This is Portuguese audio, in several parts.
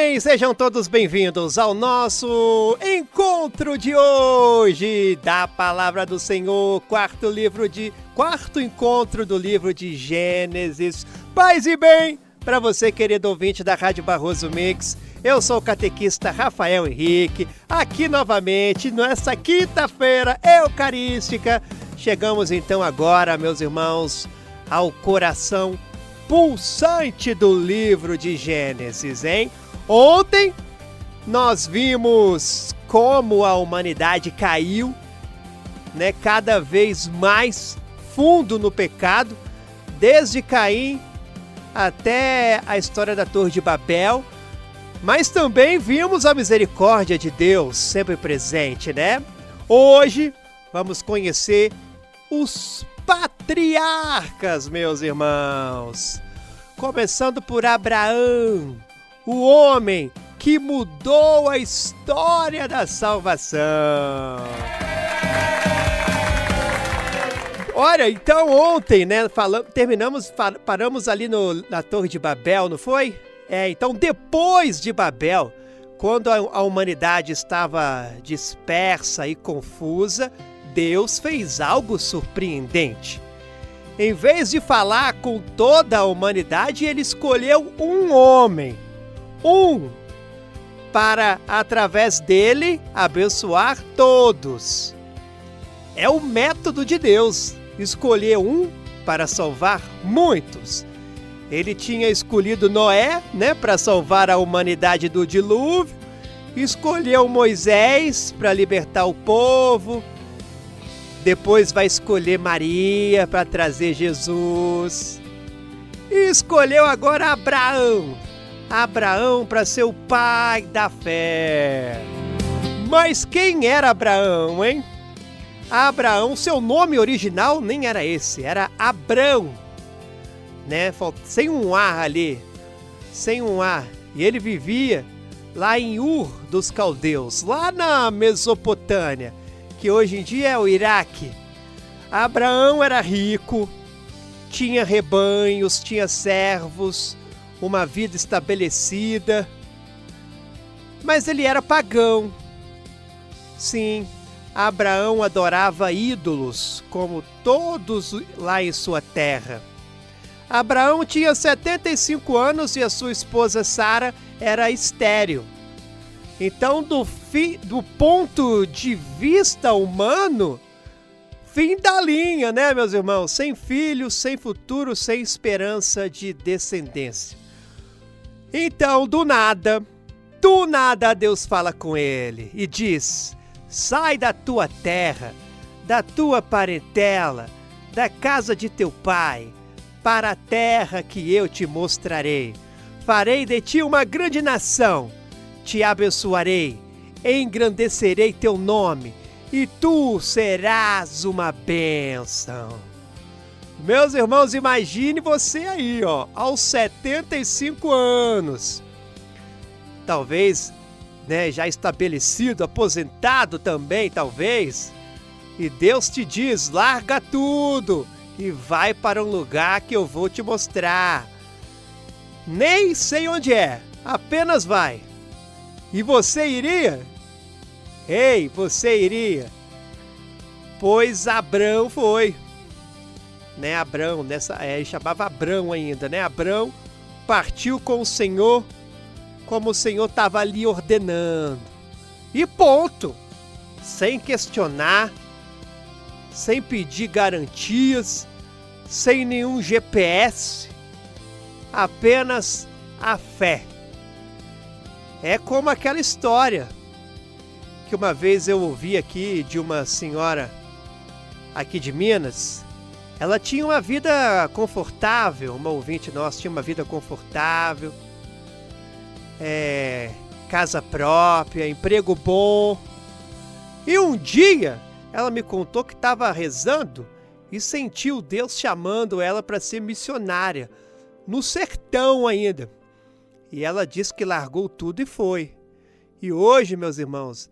bem? Sejam todos bem-vindos ao nosso encontro de hoje da Palavra do Senhor, quarto encontro do livro de Gênesis. Paz e bem para você, querido ouvinte da Rádio Barroso Mix. Eu sou o catequista Rafael Henrique, aqui novamente nessa quinta-feira eucarística. Chegamos então agora, meus irmãos, ao coração pulsante do livro de Gênesis, hein? Ontem nós vimos como a humanidade caiu, né, cada vez mais fundo no pecado, desde Caim até a história da Torre de Babel, mas também vimos a misericórdia de Deus sempre presente, né? Hoje vamos conhecer os patriarcas, meus irmãos. Começando por Abraão, o homem que mudou a história da salvação. Olha, então ontem, né, paramos ali na Torre de Babel, não foi? Então depois de Babel, quando a humanidade estava dispersa e confusa, Deus fez algo surpreendente. Em vez de falar com toda a humanidade, ele escolheu um homem, para, através dele, abençoar todos. É o método de Deus, escolher um para salvar muitos. Ele tinha escolhido Noé, né, para salvar a humanidade do dilúvio, escolheu Moisés para libertar o povo, depois vai escolher Maria para trazer Jesus. E escolheu agora Abraão para ser o pai da fé. Mas quem era Abraão, hein? Abraão, seu nome original nem era esse, era Abrão, né? Sem um A ali, sem um A. E ele vivia lá em Ur dos Caldeus, lá na Mesopotâmia, que hoje em dia é o Iraque. Abraão era rico, tinha rebanhos, tinha servos, uma vida estabelecida, mas ele era pagão. Sim, Abraão adorava ídolos, como todos lá em sua terra. Abraão tinha 75 anos e a sua esposa Sara era estéril. Então, do ponto de vista humano, fim da linha, né, meus irmãos? Sem filhos, sem futuro, sem esperança de descendência. Então, do nada, Deus fala com ele e diz: sai da tua terra, da tua parentela, da casa de teu pai, para a terra que eu te mostrarei. Farei de ti uma grande nação. Te abençoarei, engrandecerei teu nome, e tu serás uma bênção. Meus irmãos, imagine você aí, aos 75 anos. Talvez, né, já estabelecido, aposentado também, talvez. E Deus te diz, larga tudo e vai para um lugar que eu vou te mostrar. Nem sei onde é, apenas vai. E você iria? Ei, você iria? Pois Abrão foi. Né, Abrão, ele chamava Abrão ainda, né? Abrão partiu com o Senhor, como o Senhor estava ali ordenando. E ponto. Sem questionar, sem pedir garantias, sem nenhum GPS, apenas a fé. É como aquela história que uma vez eu ouvi aqui de uma senhora aqui de Minas. Ela tinha uma vida confortável, uma ouvinte nossa tinha uma vida confortável, casa própria, emprego bom. E um dia ela me contou que estava rezando e sentiu Deus chamando ela para ser missionária, no sertão ainda. E ela disse que largou tudo e foi. E hoje, meus irmãos,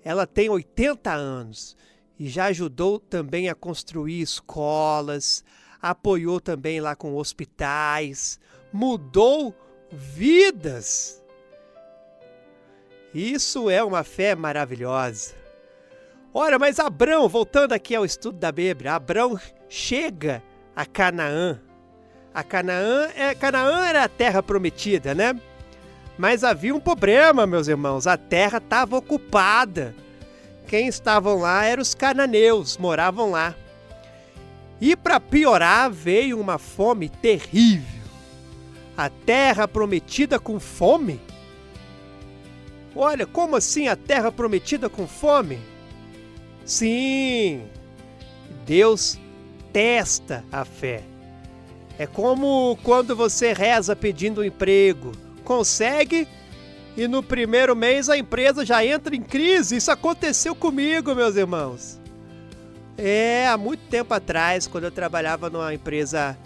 ela tem 80 anos e já ajudou também a construir escolas, apoiou também lá com hospitais, mudou vidas. Isso é uma fé maravilhosa. Ora, mas Abrão, voltando aqui ao estudo da Bíblia, Abrão chega a Canaã. Canaã era a terra prometida, né? Mas havia um problema, meus irmãos, a terra estava ocupada. Quem estavam lá eram os cananeus, moravam lá. E para piorar, veio uma fome terrível. A terra prometida com fome? Olha, como assim a terra prometida com fome? Sim, Deus testa a fé. É como quando você reza pedindo um emprego. Consegue e no primeiro mês a empresa já entra em crise. Isso aconteceu comigo, meus irmãos. Há muito tempo atrás, quando eu trabalhava numa empresa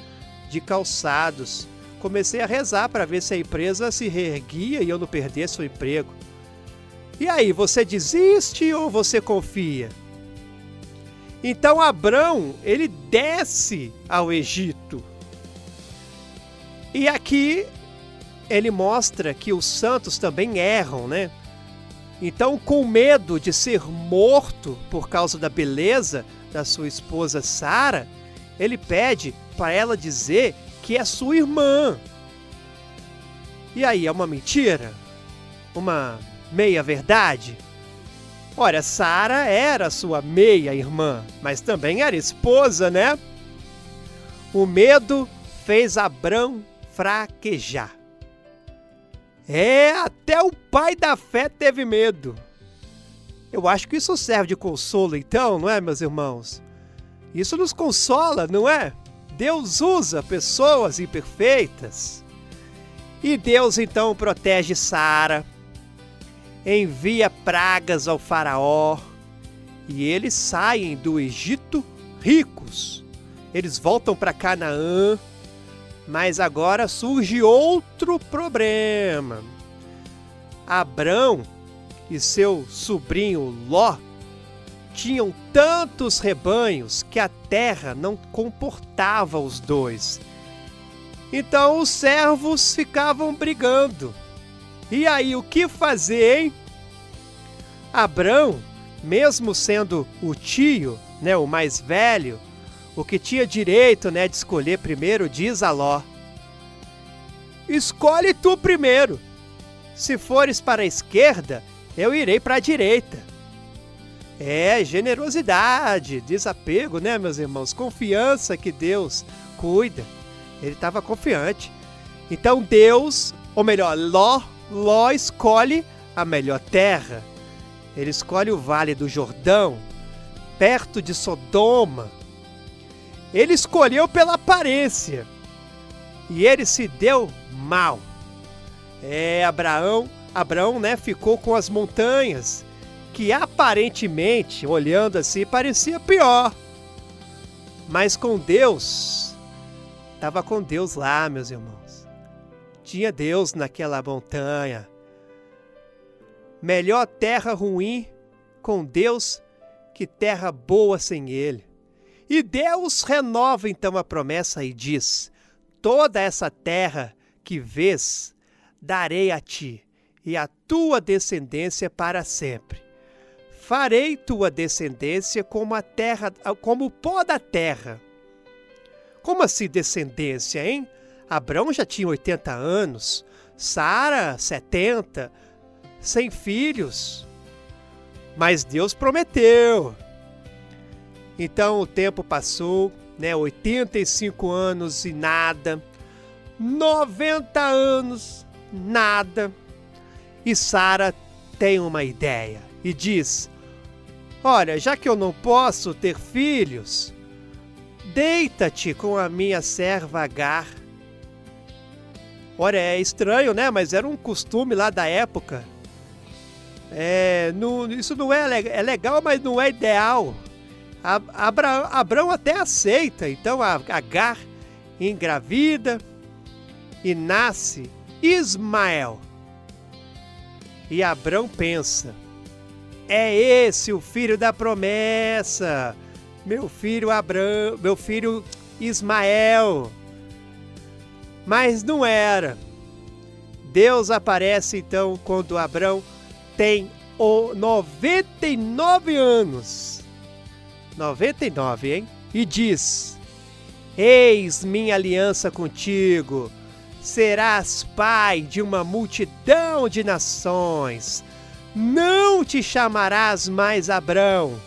de calçados, comecei a rezar para ver se a empresa se reerguia e eu não perdesse o emprego. E aí, você desiste ou você confia? Então Abrão, ele desce ao Egito. E aqui ele mostra que os santos também erram, né? Então, com medo de ser morto por causa da beleza da sua esposa Sara, ele pede para ela dizer que é sua irmã. E aí, é uma mentira? Uma meia-verdade? Olha, Sara era sua meia-irmã, mas também era esposa, né? O medo fez Abrão fraquejar. Até o pai da fé teve medo. Eu acho que isso serve de consolo, então, não é, meus irmãos? Isso nos consola, não é? Deus usa pessoas imperfeitas. E Deus, então, protege Sara, envia pragas ao faraó, e eles saem do Egito ricos. Eles voltam para Canaã, mas agora surge outro problema. Abrão e seu sobrinho Ló tinham tantos rebanhos que a terra não comportava os dois. Então os servos ficavam brigando. E aí, o que fazer, hein? Abrão, mesmo sendo o tio, né, o mais velho, o que tinha direito, né, de escolher primeiro, diz a Ló: escolhe tu primeiro. Se fores para a esquerda, eu irei para a direita. Generosidade, desapego, né, meus irmãos? Confiança que Deus cuida. Ele estava confiante. Então Deus, ou melhor, Ló escolhe a melhor terra. Ele escolhe o Vale do Jordão, perto de Sodoma. Ele escolheu pela aparência. E ele se deu mal. Abraão, né, ficou com as montanhas, que aparentemente, olhando assim, parecia pior. Mas com Deus, estava com Deus lá, meus irmãos. Tinha Deus naquela montanha. Melhor terra ruim com Deus que terra boa sem Ele. E Deus renova então a promessa e diz: toda essa terra que vês, darei a ti e a tua descendência para sempre. Farei tua descendência como a terra, como o pó da terra. Como assim descendência, hein? Abrão já tinha 80 anos, Sara 70, sem filhos. Mas Deus prometeu. Então o tempo passou, né? 85 anos e nada. 90 anos, nada. E Sara tem uma ideia e diz: olha, já que eu não posso ter filhos, deita-te com a minha serva Agar. Olha, é estranho, né? Mas era um costume lá da época. Isso não é legal, mas não é ideal. Abrão até aceita. Então a Agar engravida e nasce Ismael. E Abrão pensa: é esse o filho da promessa, meu filho Ismael. Mas não era. Deus aparece então quando Abrão tem 99 anos. 99, hein? E diz: Eis minha aliança contigo. Serás pai de uma multidão de nações. Não te chamarás mais Abrão.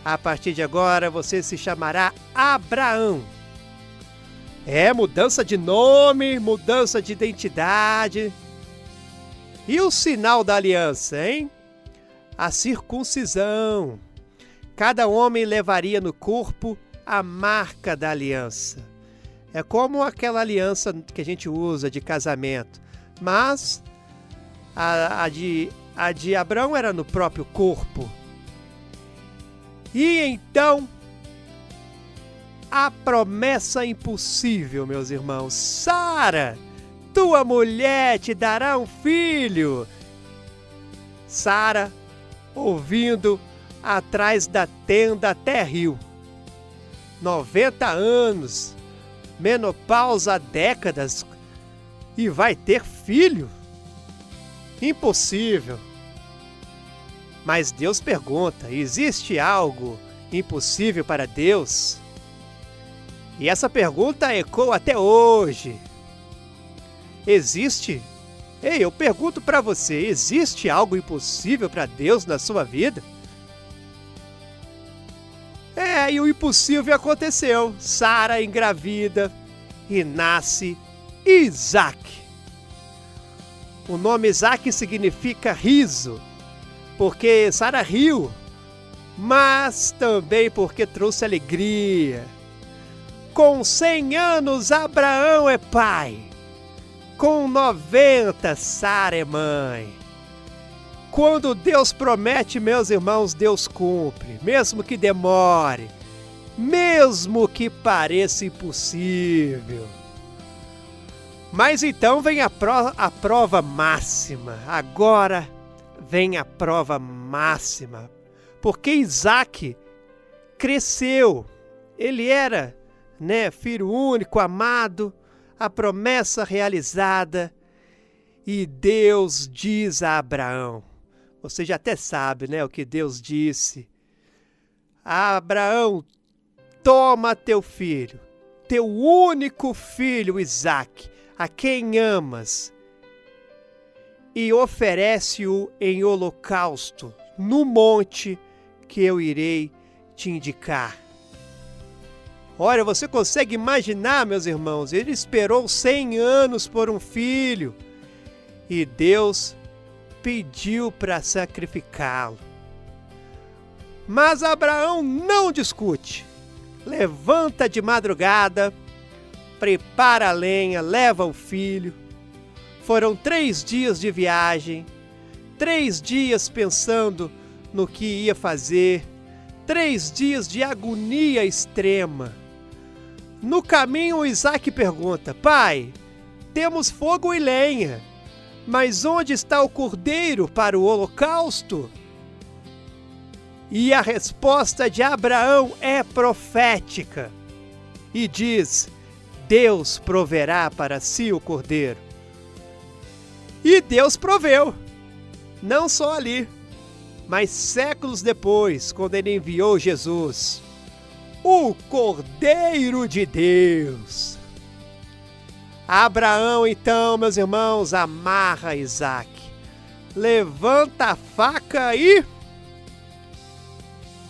A partir de agora você se chamará Abraão. Mudança de nome, mudança de identidade. E o sinal da aliança, hein? A circuncisão. Cada homem levaria no corpo a marca da aliança. É como aquela aliança que a gente usa de casamento. Mas a de Abrão era no próprio corpo. E então, a promessa impossível, meus irmãos. Sara, tua mulher te dará um filho. Sara, ouvindo, atrás da tenda até riu. 90 anos, menopausa há décadas, e vai ter filho? Impossível. Mas Deus pergunta: existe algo impossível para Deus? E essa pergunta ecoa até hoje. Existe? Ei, eu pergunto para você, existe algo impossível para Deus na sua vida? E o impossível aconteceu. Sara engravida e nasce Isaac. O nome Isaac significa riso, porque Sara riu, mas também porque trouxe alegria. Com 100 anos, Abraão é pai. Com 90, Sara é mãe. Quando Deus promete, meus irmãos, Deus cumpre, mesmo que demore, mesmo que pareça impossível. Mas então vem a prova máxima. Agora vem a prova máxima. Porque Isaac cresceu. Ele era, filho único, amado, a promessa realizada. E Deus diz a Abraão. Você já até sabe, o que Deus disse. Abraão, toma teu filho, teu único filho Isaac, a quem amas, e oferece-o em holocausto no monte que eu irei te indicar. Olha, você consegue imaginar, meus irmãos? Ele esperou 100 anos por um filho e Deus pediu para sacrificá-lo. Mas Abraão não discute. Levanta de madrugada, prepara a lenha, leva o filho. Foram 3 dias de viagem, 3 dias pensando no que ia fazer, 3 dias de agonia extrema. No caminho, Isaac pergunta: Pai, temos fogo e lenha, mas onde está o cordeiro para o holocausto? E a resposta de Abraão é profética e diz: Deus proverá para si o cordeiro. E Deus proveu, não só ali, mas séculos depois, quando ele enviou Jesus, o Cordeiro de Deus. Abraão, então, meus irmãos, amarra Isaac, levanta a faca e...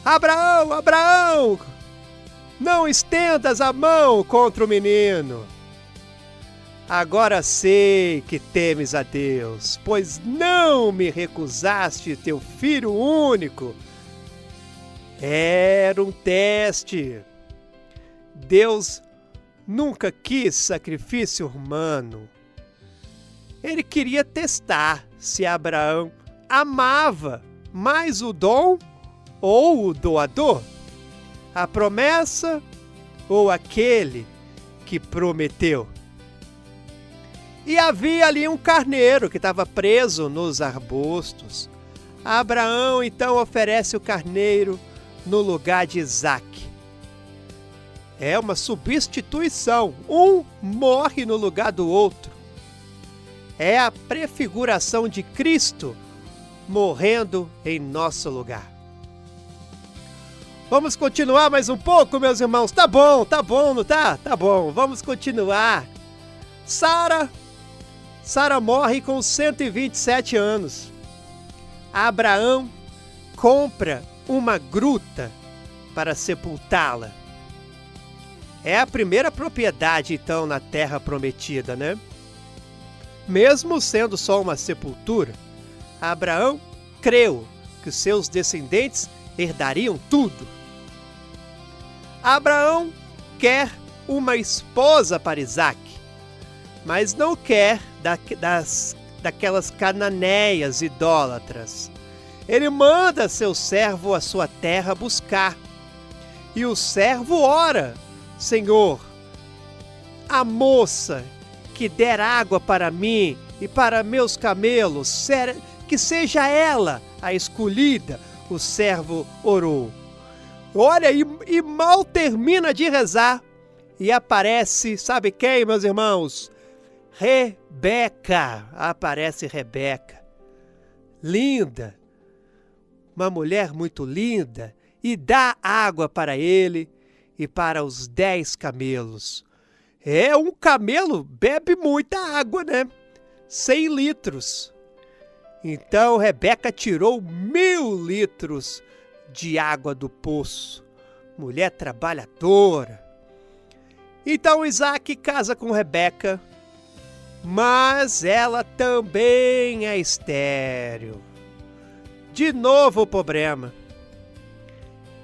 Abraão, Abraão, não estendas a mão contra o menino. Agora sei que temes a Deus, pois não me recusaste teu filho único. Era um teste. Deus nunca quis sacrifício humano. Ele queria testar se Abraão amava mais o dom ou o doador, a promessa ou aquele que prometeu. E havia ali um carneiro que estava preso nos arbustos. Abraão então oferece o carneiro no lugar de Isaac. É uma substituição. Um morre no lugar do outro. É a prefiguração de Cristo morrendo em nosso lugar. Vamos continuar mais um pouco, meus irmãos? Tá bom, não tá? Tá bom, vamos continuar. Sara morre com 127 anos. Abraão compra uma gruta para sepultá-la. É a primeira propriedade, então, na terra prometida, né? Mesmo sendo só uma sepultura, Abraão creu que os seus descendentes herdariam tudo. Abraão quer uma esposa para Isaque, mas não quer daquelas cananeias idólatras. Ele manda seu servo à sua terra buscar. E o servo ora: Senhor, a moça que der água para mim e para meus camelos, que seja ela a escolhida. O servo orou. Olha, e mal termina de rezar, e aparece, sabe quem, meus irmãos? Rebeca. Aparece Rebeca. Linda. Uma mulher muito linda. E dá água para ele e para os 10 camelos. Um camelo bebe muita água, né? 100 litros. Então Rebeca tirou 1000 litros de água do poço. Mulher trabalhadora. Então Isaque casa com Rebeca, mas ela também é estéril. De novo o problema.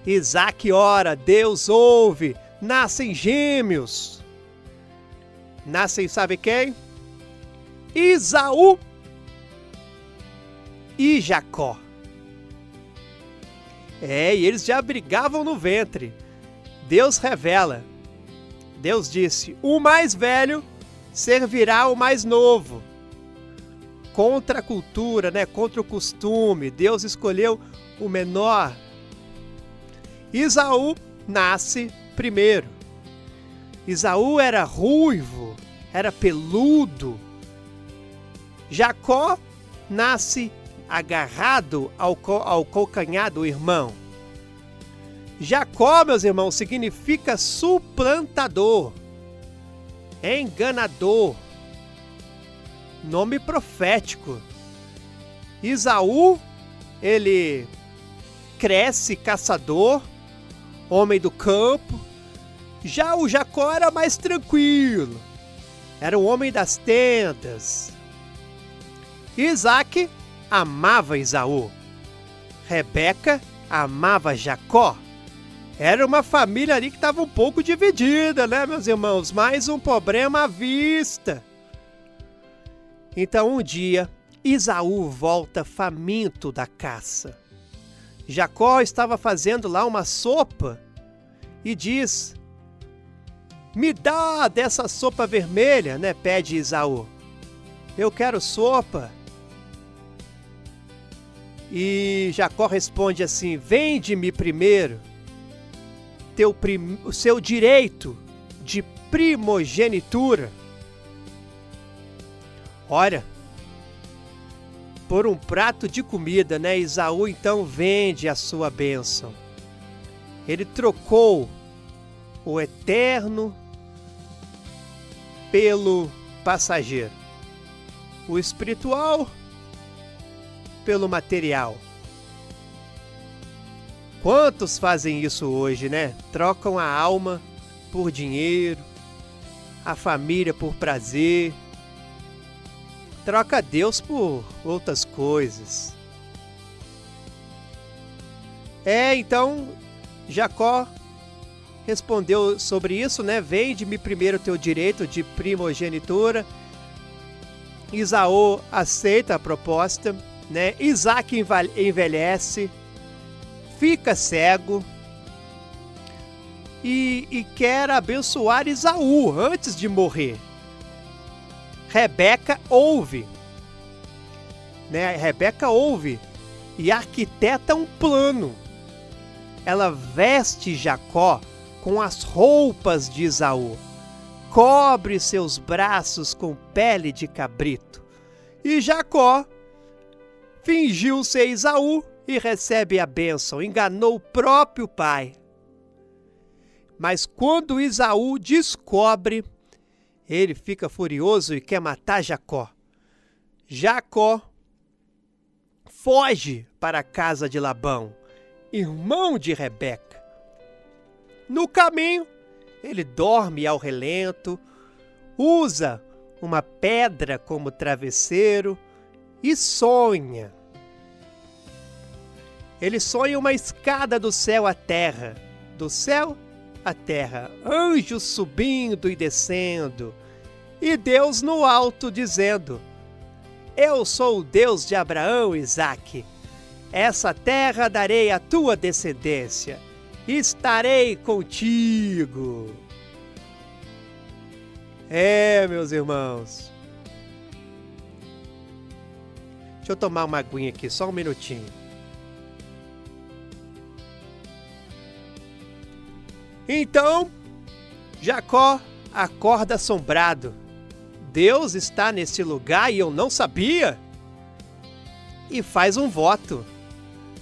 Isaque ora, Deus ouve, nascem gêmeos. Nascem, sabe quem? Esaú e Jacó. E eles já brigavam no ventre. Deus revela. Deus disse: o mais velho servirá ao mais novo. Contra a cultura, né? Contra o costume. Deus escolheu o menor. Esaú nasce primeiro. Esaú era ruivo, era peludo. Jacó nasce agarrado ao calcanhar do irmão. Jacó, meus irmãos, significa suplantador, enganador, nome profético. Esaú, ele cresce caçador, homem do campo. Já o Jacó era mais tranquilo, era o homem das tendas. Isaque amava Esaú. Rebeca amava Jacó. Era uma família ali que estava um pouco dividida, né, meus irmãos? Mais um problema à vista. Então, um dia, Esaú volta faminto da caça. Jacó estava fazendo lá uma sopa e diz: me dá dessa sopa vermelha, né? Pede Esaú. Eu quero sopa. E Jacó responde assim: vende-me primeiro o seu direito de primogenitura. Olha, por um prato de comida, né? Esaú então vende a sua bênção. Ele trocou o eterno pelo passageiro, o espiritual pelo material. Quantos fazem isso hoje, né? Trocam a alma por dinheiro, a família por prazer, troca Deus por outras coisas. Então Jacó respondeu sobre isso, né? Vende-me primeiro o teu direito de primogenitura. Esaú aceita a proposta, né? Isaque envelhece, fica cego e quer abençoar Esaú antes de morrer. Rebeca ouve, né? Rebeca ouve e arquiteta um plano. Ela veste Jacó com as roupas de Esaú, cobre seus braços com pele de cabrito. E Jacó fingiu ser Esaú e recebe a bênção, enganou o próprio pai. Mas quando Esaú descobre, ele fica furioso e quer matar Jacó. Jacó foge para a casa de Labão, irmão de Rebeca. No caminho, ele dorme ao relento, usa uma pedra como travesseiro e sonha. Ele sonha uma escada do céu à terra, do céu à terra, anjos subindo e descendo, e Deus no alto dizendo: Eu sou o Deus de Abraão e Isaque. Essa terra darei à tua descendência. Estarei contigo. Meus irmãos. Deixa eu tomar uma aguinha aqui, só um minutinho. Então, Jacó acorda assombrado. Deus está nesse lugar e eu não sabia? E faz um voto.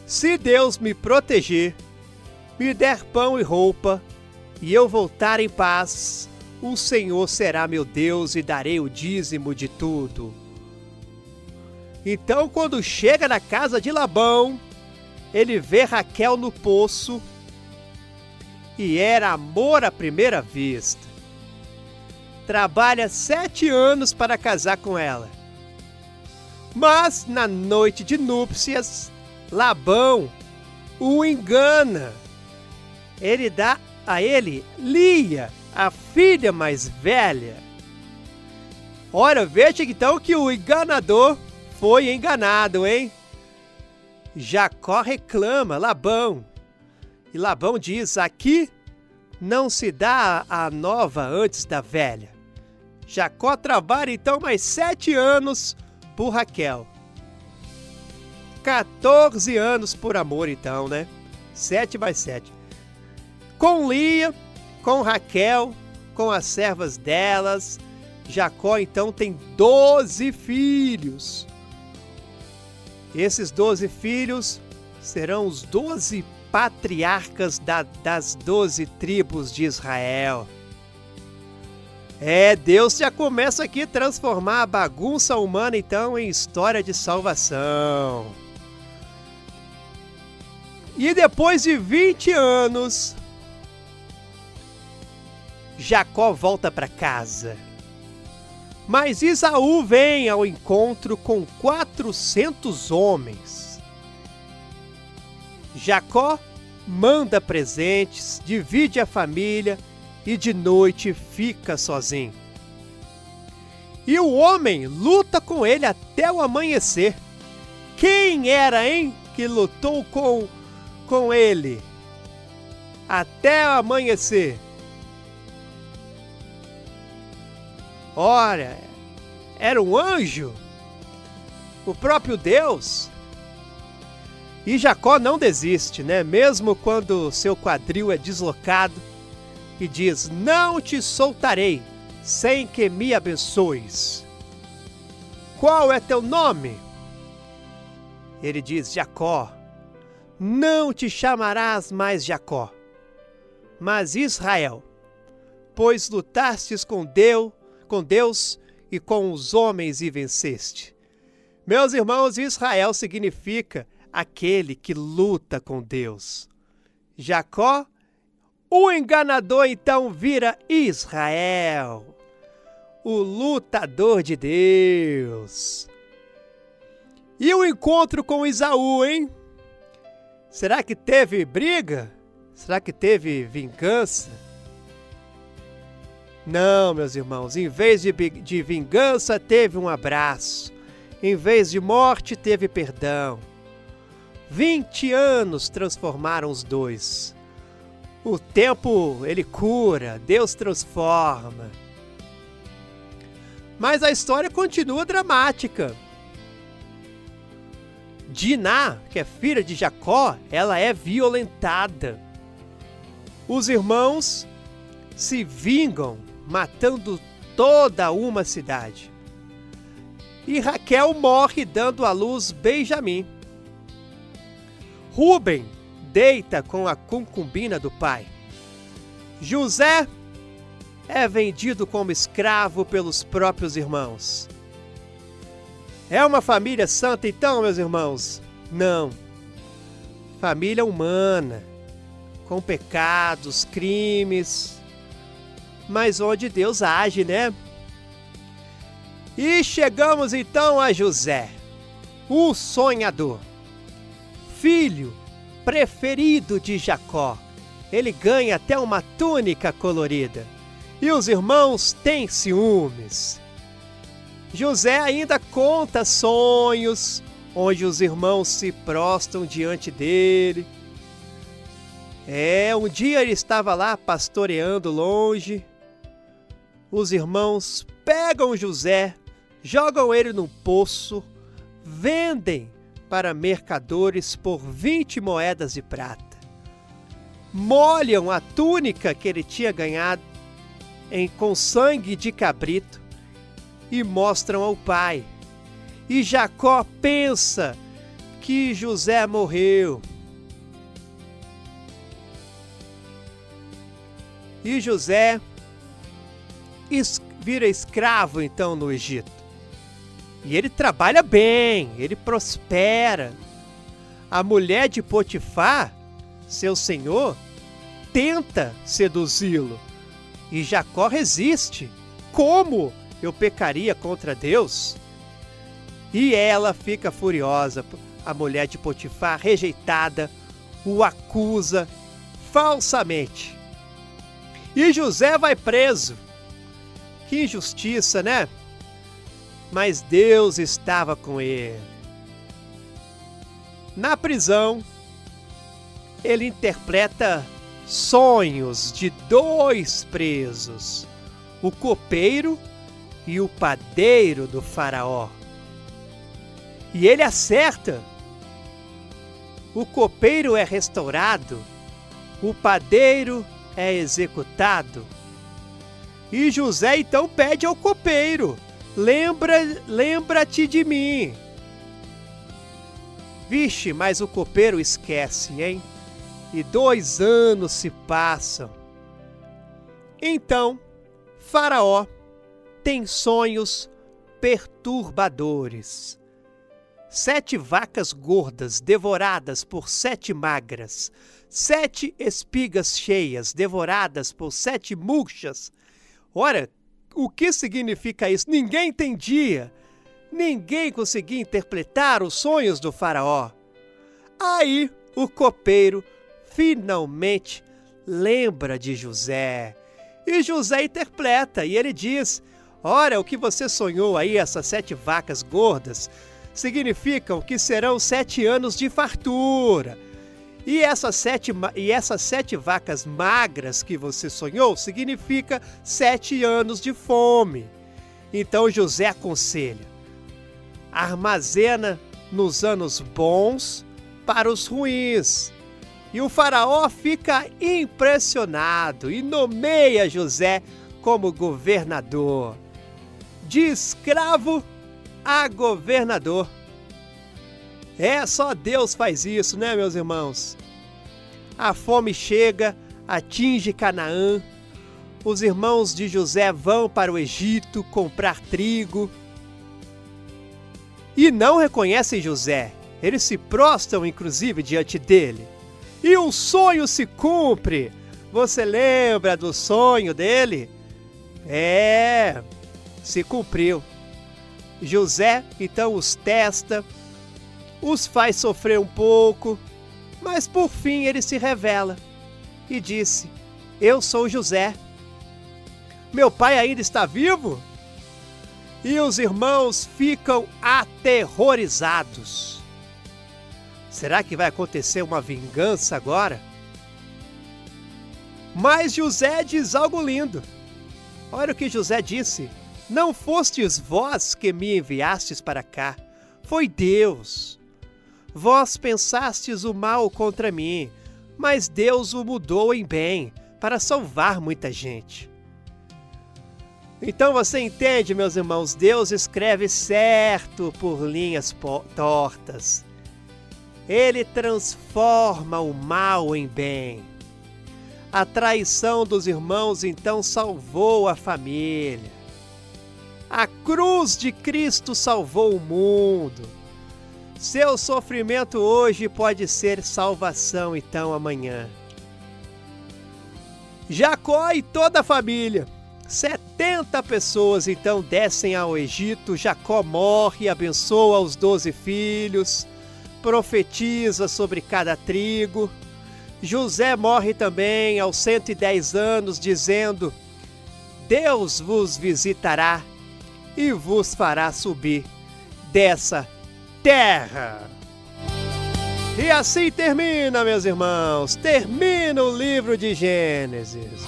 Se Deus me proteger, me der pão e roupa, e eu voltar em paz, o Senhor será meu Deus e darei o dízimo de tudo. Então, quando chega na casa de Labão, ele vê Raquel no poço, e era amor à primeira vista. Trabalha 7 anos para casar com ela. Mas, na noite de núpcias, Labão o engana. Ele dá a ele Lia, a filha mais velha. Ora, veja então que o enganador foi enganado, hein? Jacó reclama Labão. E Labão diz: aqui não se dá a nova antes da velha. Jacó trabalha então mais 7 anos por Raquel. 14 anos por amor então, né? 7 mais 7. Com Lia, com Raquel, com as servas delas, Jacó então tem 12 filhos. Esses 12 filhos serão os 12 patriarcas das 12 tribos de Israel. Deus já começa aqui a transformar a bagunça humana então em história de salvação. E depois de 20 anos, Jacó volta para casa. Mas Esaú vem ao encontro com 400 homens. Jacó manda presentes, divide a família e de noite fica sozinho. E o homem luta com ele até o amanhecer. Quem era, hein, que lutou com ele até o amanhecer? Ora, era um anjo, o próprio Deus. E Jacó não desiste, né? Mesmo quando seu quadril é deslocado, e diz: não te soltarei sem que me abençoes. Qual é teu nome? Ele diz: Jacó. Não te chamarás mais Jacó, mas Israel, pois lutastes com Deus e com os homens e venceste. Meus irmãos, Israel significa aquele que luta com Deus. Jacó, o enganador, então vira Israel, o lutador de Deus. E o encontro com Esaú, hein? Será que teve briga? Será que teve vingança? Não, meus irmãos, em vez de vingança, teve um abraço. Em vez de morte, teve perdão. 20 anos transformaram os dois. O tempo, ele cura, Deus transforma. Mas a história continua dramática. Diná, que é filha de Jacó, ela é violentada. Os irmãos se vingam, matando toda uma cidade. e Raquel morre dando à luz Benjamim. Rúben deita com a concubina do pai. José é vendido como escravo pelos próprios irmãos. É uma família santa então, meus irmãos? Não. Família humana, com pecados, crimes, mas onde Deus age, né? E chegamos então a José, o sonhador, filho preferido de Jacó. Ele ganha até uma túnica colorida. E os irmãos têm ciúmes. José ainda conta sonhos, onde os irmãos se prostram diante dele. Um dia ele estava lá pastoreando longe. Os irmãos pegam José, jogam ele num poço, vendem para mercadores por 20 moedas de prata. Molham a túnica que ele tinha ganhado com sangue de cabrito e mostram ao pai. E Jacó pensa que José morreu. E José vira escravo então no Egito. E ele trabalha bem, ele prospera. A mulher de Potifar, seu senhor, tenta seduzi-lo. E Jacó resiste. Como eu pecaria contra Deus? E ela fica furiosa. A mulher de Potifar, rejeitada, o acusa falsamente. E José vai preso. Que injustiça, né? Mas Deus estava com ele. Na prisão, ele interpreta sonhos de 2 presos, o copeiro e o padeiro do faraó. E ele acerta. O copeiro é restaurado, o padeiro é executado. E José então pede ao copeiro: lembra-te de mim. Vixe, mas o copeiro esquece, hein? E 2 anos se passam. Então, Faraó tem sonhos perturbadores. 7 vacas gordas devoradas por 7 magras, 7 espigas cheias devoradas por 7 murchas. Ora, o que significa isso? Ninguém entendia. Ninguém conseguia interpretar os sonhos do faraó. Aí o copeiro finalmente lembra de José. E José interpreta e ele diz: ora, o que você sonhou aí, essas 7 vacas gordas, significam que serão 7 anos de fartura. E essas 7 vacas magras que você sonhou significa 7 anos de fome. Então José aconselha: armazena nos anos bons para os ruins. E o faraó fica impressionado e nomeia José como governador. De escravo a governador. Só Deus faz isso, né, meus irmãos? A fome chega, atinge Canaã. Os irmãos de José vão para o Egito comprar trigo. E não reconhecem José. Eles se prostram, inclusive, diante dele. E o sonho se cumpre. Você lembra do sonho dele? Se cumpriu. José, então, os testa, os faz sofrer um pouco, mas por fim ele se revela e disse: eu sou José. Meu pai ainda está vivo? E os irmãos ficam aterrorizados. Será que vai acontecer uma vingança agora? Mas José diz algo lindo. Olha o que José disse: não fostes vós que me enviastes para cá, foi Deus. Vós pensastes o mal contra mim, mas Deus o mudou em bem, para salvar muita gente. Então você entende, meus irmãos, Deus escreve certo por linhas tortas. Ele transforma o mal em bem. A traição dos irmãos então salvou a família. A cruz de Cristo salvou o mundo. Seu sofrimento hoje pode ser salvação então amanhã. Jacó e toda a família, 70 pessoas então descem ao Egito. Jacó morre, abençoa os 12 filhos, profetiza sobre cada trigo. José morre também aos 110 anos, dizendo: Deus vos visitará e vos fará subir dessa terra. E assim termina, meus irmãos, termina o livro de Gênesis.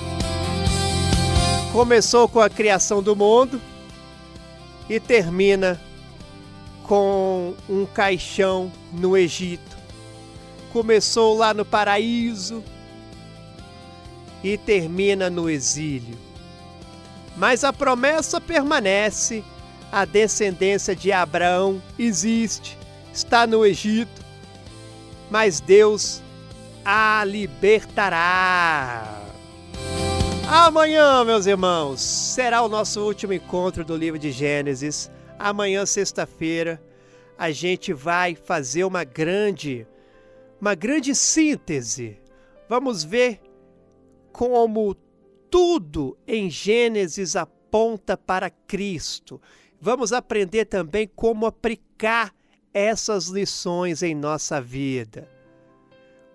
Começou com a criação do mundo e termina com um caixão no Egito. Começou lá no paraíso e termina no exílio. Mas a promessa permanece, a descendência de Abraão existe, está no Egito, mas Deus a libertará. Amanhã, meus irmãos, será o nosso último encontro do livro de Gênesis. Amanhã, sexta-feira, a gente vai fazer uma grande síntese. Vamos ver como tudo em Gênesis aponta para Cristo. Vamos aprender também como aplicar essas lições em nossa vida.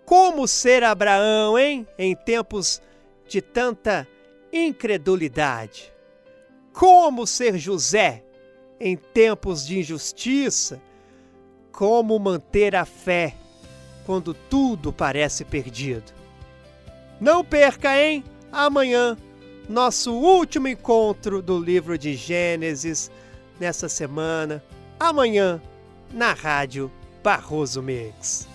Como ser Abraão, hein? Em tempos de tanta incredulidade. Como ser José em tempos de injustiça. Como manter a fé quando tudo parece perdido. Não perca, hein? Amanhã, nosso último encontro do livro de Gênesis nessa semana. Amanhã, na Rádio Barroso Mix.